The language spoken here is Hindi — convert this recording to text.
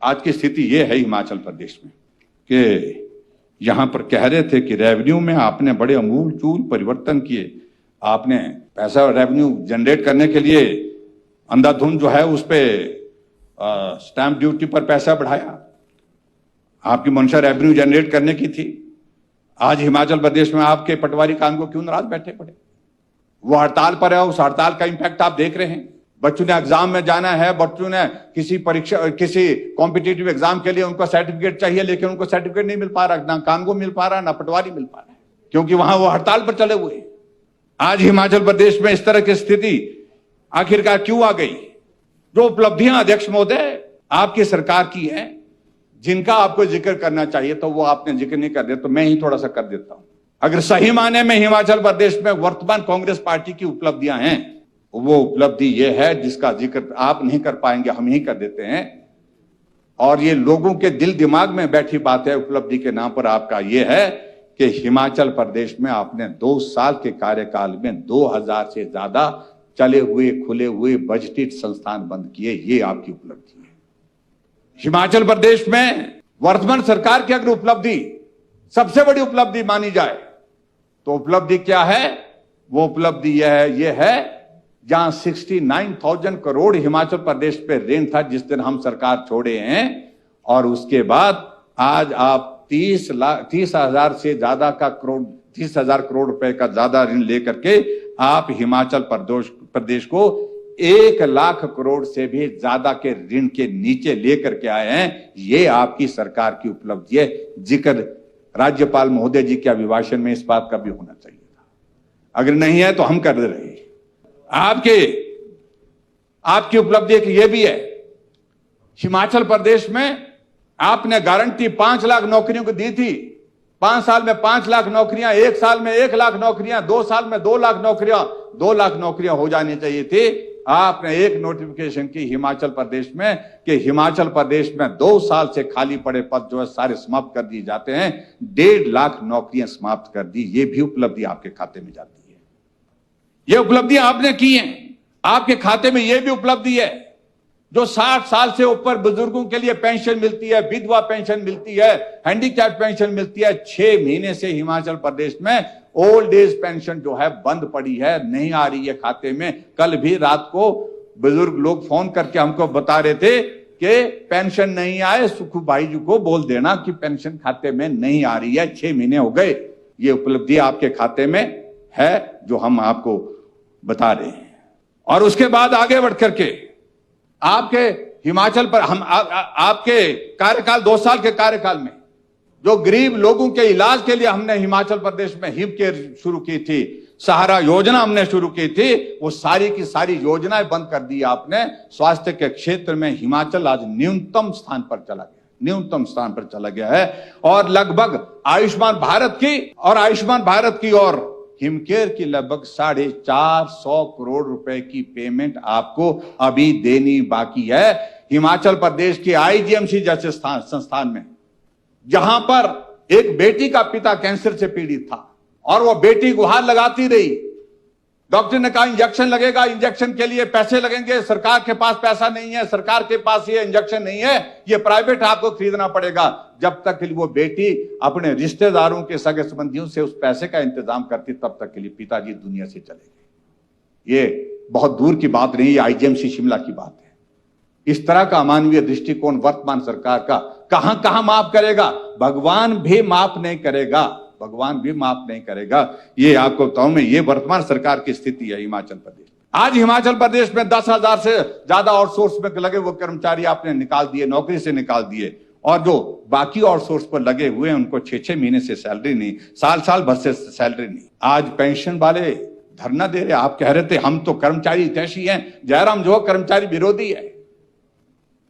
आज की स्थिति ये है हिमाचल प्रदेश में कि यहां पर कह रहे थे कि रेवेन्यू में आपने बड़े अमूलचूल परिवर्तन किए, आपने पैसा रेवेन्यू जनरेट करने के लिए अंधाधुंध जो है उस पे स्टैंप ड्यूटी पर पैसा बढ़ाया। आपकी मंशा रेवेन्यू जनरेट करने की थी। आज हिमाचल प्रदेश में आपके पटवारी कानून क्यों नाराज बैठे पड़े? वो हड़ताल पर है, उस हड़ताल का इंपैक्ट आप देख रहे हैं। बच्चों ने एग्जाम में जाना है, बच्चों ने किसी परीक्षा, किसी कॉम्पिटिटिव एग्जाम के लिए उनको सर्टिफिकेट चाहिए, लेकिन उनको सर्टिफिकेट नहीं मिल पा रहा, ना कानून मिल पा रहा, ना पटवारी मिल पा रहा है, क्योंकि वहां वो हड़ताल पर चले हुए। आज हिमाचल प्रदेश में इस तरह की स्थिति आखिरकार क्यों आ गई? जो उपलब्धियां अध्यक्ष महोदय आपकी सरकार की है, जिनका आपको जिक्र करना चाहिए तो वो आपने जिक्र नहीं कर दिया, तो मैं ही थोड़ा सा कर देता हूं। अगर सही माने में हिमाचल प्रदेश में वर्तमान कांग्रेस पार्टी की उपलब्धियां हैं, वो उपलब्धि ये है जिसका जिक्र आप नहीं कर पाएंगे, हम ही कर देते हैं। और ये लोगों के दिल दिमाग में बैठी बात है। उपलब्धि के नाम पर आपका ये है कि हिमाचल प्रदेश में आपने 2 साल के कार्यकाल में 2000 से ज्यादा चले हुए खुले हुए बजटेड संस्थान बंद किए। ये आपकी उपलब्धि है। हिमाचल प्रदेश में वर्तमान सरकार की अगर उपलब्धि सबसे बड़ी उपलब्धि मानी जाए तो उपलब्धि क्या है? वो उपलब्धि यह है जहां 69,000 करोड़ हिमाचल प्रदेश पे ऋण था जिस दिन हम सरकार छोड़े हैं, और उसके बाद आज आप 30,000 से ज्यादा का करोड़ 30,000 करोड़ रुपए का ज्यादा ऋण लेकर के आप हिमाचल प्रदेश को 1 लाख करोड़ से भी ज्यादा के ऋण के नीचे लेकर के आए हैं। ये आपकी सरकार की उपलब्धि है। जिक्र राज्यपाल महोदय जी के अभिभाषण में इस बात का भी होना चाहिए था। अगर नहीं है तो हम कर दे रहे हैं। आपकी उपलब्धि एक ये भी है, हिमाचल प्रदेश में आपने गारंटी 5 लाख नौकरियों को दी थी। 5 साल में 5 लाख नौकरियां, 1 साल में 1 लाख नौकरियां, 2 साल में 2 लाख नौकरियां, 2 लाख नौकरियां हो जानी चाहिए थी। आपने एक नोटिफिकेशन की हिमाचल प्रदेश में कि हिमाचल प्रदेश में 2 साल से खाली पड़े पद जो है सारे समाप्त कर दिए जाते हैं। 1.5 लाख नौकरियां समाप्त कर दी। ये भी उपलब्धि आपके खाते में जाती है। ये उपलब्धियां आपने की हैं। आपके खाते में यह भी उपलब्धि है जो 60 साल से ऊपर बुजुर्गों के लिए पेंशन मिलती है, विधवा पेंशन मिलती है, हैंडीकैप पेंशन मिलती है। 6 महीने से हिमाचल प्रदेश में ओल्ड एज पेंशन जो है बंद पड़ी है, नहीं आ रही है खाते में। कल भी रात को बुजुर्ग लोग फोन करके हमको बता रहे थे कि पेंशन नहीं आए, सुखू भाई जी को बोल देना कि पेंशन खाते में नहीं आ रही है, 6 महीने हो गए। ये उपलब्धि आपके खाते में है जो हम आपको बता रहे हैं। और उसके बाद आगे बढ़ करके आपके हिमाचल पर हम आपके कार्यकाल 2 साल के कार्यकाल में जो गरीब लोगों के इलाज के लिए हमने हिमाचल प्रदेश में हिम केयर शुरू की थी, सहारा योजना हमने शुरू की थी, वो सारी की सारी योजनाएं बंद कर दी आपने। स्वास्थ्य के क्षेत्र में हिमाचल आज न्यूनतम स्थान पर चला गया, न्यूनतम स्थान पर चला गया है। और लगभग आयुष्मान भारत की और हिमकेयर की लगभग 450 करोड़ रुपए की पेमेंट आपको अभी देनी बाकी है। हिमाचल प्रदेश के आईजीएमसी जैसे संस्थान में, जहां पर एक बेटी का पिता कैंसर से पीड़ित था और वो बेटी गुहार लगाती रही, डॉक्टर ने कहा इंजेक्शन लगेगा, इंजेक्शन के लिए पैसे लगेंगे, सरकार के पास पैसा नहीं है, सरकार के पास ये इंजेक्शन नहीं है, ये प्राइवेट आपको खरीदना पड़ेगा। जब तक के लिए वो बेटी अपने रिश्तेदारों के सगे संबंधियों से उस पैसे का इंतजाम करती, तब तक के लिए पिताजी दुनिया से चले गए। ये बहुत दूर की बात नहीं, आईजीएमसी शिमला की बात है। इस तरह का अमानवीय दृष्टिकोण वर्तमान सरकार का कहां कहां माफ करेगा? भगवान भी माफ नहीं करेगा, भगवान भी माफ नहीं करेगा। ये आपको बताऊं मैं, ये वर्तमान सरकार की स्थिति है हिमाचल प्रदेश। आज हिमाचल प्रदेश में 10,000 से ज्यादा आउटसोर्स में लगे वो कर्मचारी आपने निकाल दिए, नौकरी से निकाल दिए। और जो बाकी आउटसोर्स पर लगे हुए हैं उनको 6-6 महीने से सैलरी नहीं, साल भर से सैलरी नहीं। आज पेंशन वाले धरना दे रहे। आप कह रहे थे हम तो कर्मचारी हितैषी हैं। जयराम जो कर्मचारी विरोधी है।